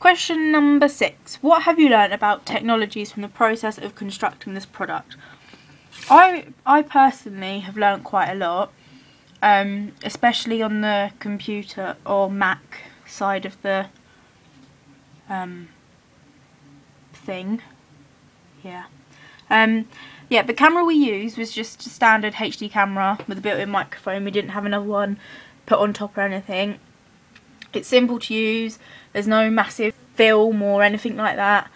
Question number 6. What have you learned about technologies from the process of constructing this product? I personally have learned quite a lot, especially on the computer or Mac side of the thing. Yeah. Yeah, the camera we used was just a standard HD camera with a built-in microphone. We didn't have another one put on top or anything. It's simple to use. There's no massive film or anything like that.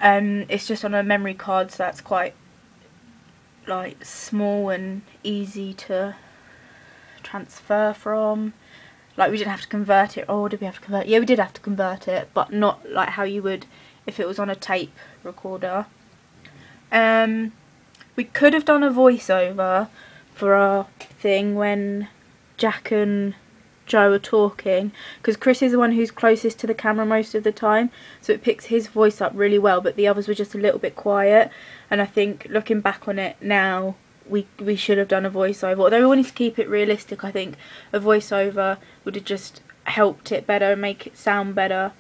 It's just on a memory card, so that's quite like small and easy to transfer from. Like, we didn't have to convert it. Or did we have to convert it? Yeah, we did have to convert it, but not like how you would if it was on a tape recorder. We could have done a voiceover for our thing when Jack and Joe are talking, because Chris is the one who's closest to the camera most of the time, so it picks his voice up really well, but the others were just a little bit quiet. And I think looking back on it now, we should have done a voiceover. Although we wanted to keep it realistic, I think a voiceover would have just helped it better and make it sound better.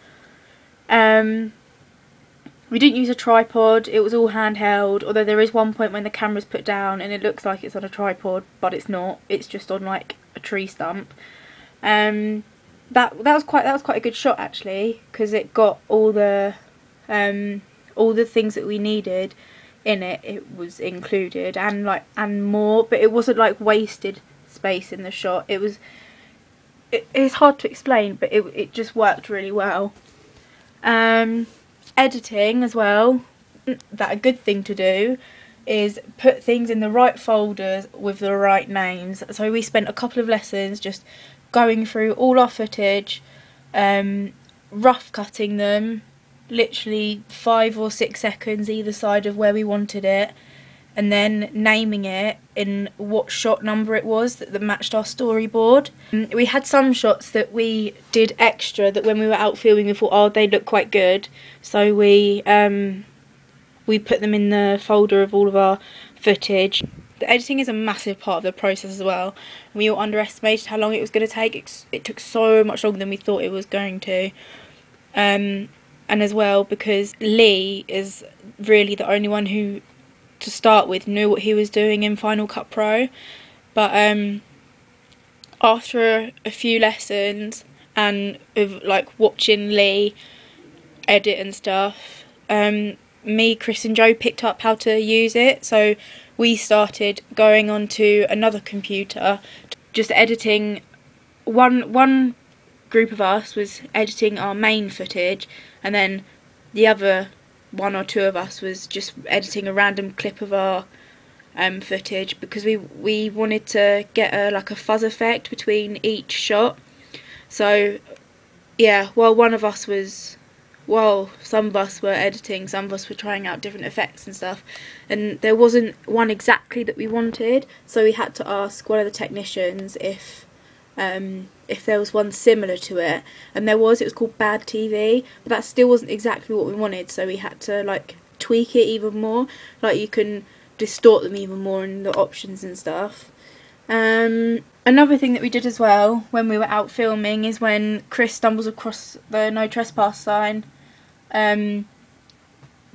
We didn't use a tripod, it was all handheld, although there is one point when the camera's put down and it looks like it's on a tripod, but it's not. It's just on like a tree stump. That was quite a good shot actually, because it got all the things that we needed in it. It was included and more, but it wasn't like wasted space in the shot. It's hard to explain, but it just worked really well. Editing as well, that a good thing to do is put things in the right folders with the right names. So we spent a couple of lessons just going through all our footage, rough cutting them, literally 5 or 6 seconds either side of where we wanted it, and then naming it in what shot number it was that matched our storyboard. We had some shots that we did extra that when we were out filming we thought, oh, they look quite good, so we put them in the folder of all of our footage. The editing is a massive part of the process as well. We all underestimated how long it was going to take. It took so much longer than we thought it was going to. And as well, because Lee is really the only one who, to start with, knew what he was doing in Final Cut Pro, but after a few lessons and of like watching Lee edit and stuff, me, Chris and Joe picked up how to use it, so we started going onto another computer, just editing. One group of us was editing our main footage, and then the other 1 or 2 of us was just editing a random clip of our footage, because we wanted to get like a fuzz effect between each shot. So yeah, while some of us were editing, some of us were trying out different effects and stuff, and there wasn't one exactly that we wanted, so we had to ask one of the technicians if there was one similar to it, and it was called Bad TV, but that still wasn't exactly what we wanted, so we had to like tweak it even more, like you can distort them even more in the options and stuff. Another thing that we did as well when we were out filming is when Chris stumbles across the no trespass sign,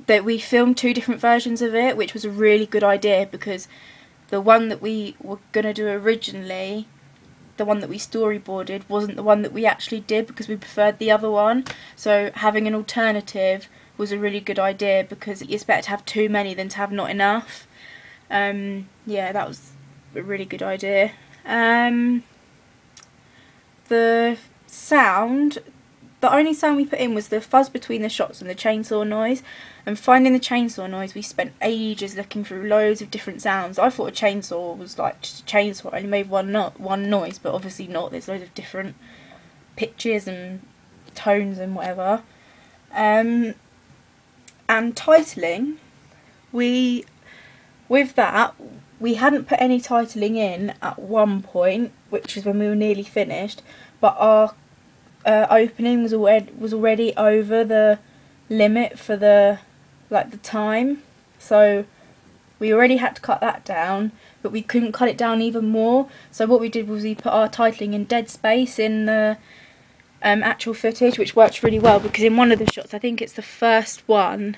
that we filmed 2 different versions of it, which was a really good idea, because the one that we were going to do originally, the one that we storyboarded, wasn't the one that we actually did, because we preferred the other one. So having an alternative was a really good idea, because it's better to have too many than to have not enough. Yeah, that was a really good idea. The sound, the only sound we put in was the fuzz between the shots and the chainsaw noise. And finding the chainsaw noise, we spent ages looking through loads of different sounds. I thought a chainsaw was like just a chainsaw, it only made one noise, but obviously not. There's loads of different pitches and tones and whatever. And titling, with that, we hadn't put any titling in at one point, which was when we were nearly finished, but our opening was already over the limit for the time, so we already had to cut that down, but we couldn't cut it down even more. So what we did was we put our titling in dead space in the actual footage, which works really well, because in one of the shots, I think it's the first one,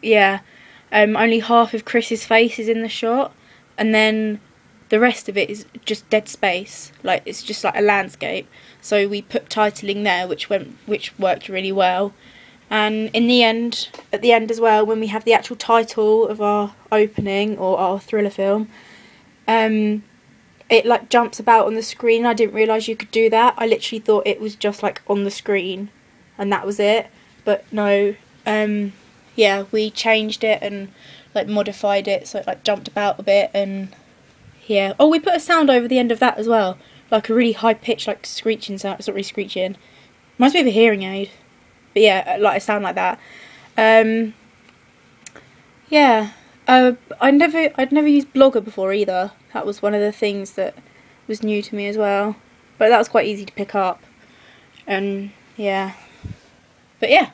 yeah, only half of Chris's face is in the shot, and then the rest of it is just dead space, like it's just like a landscape. So we put titling there, which worked really well. And in the end, at the end as well, when we have the actual title of our opening or our thriller film, it like jumps about on the screen. I didn't realise you could do that. I literally thought it was just like on the screen and that was it. But no, yeah, we changed it and like modified it so it like jumped about a bit. And yeah, oh, we put a sound over the end of that as well, like a really high pitched like screeching sound. It's not really screeching, reminds me of a hearing aid, but yeah, like a sound like that. Yeah, I'd never used Blogger before either. That was one of the things that was new to me as well, but that was quite easy to pick up. And yeah, but yeah.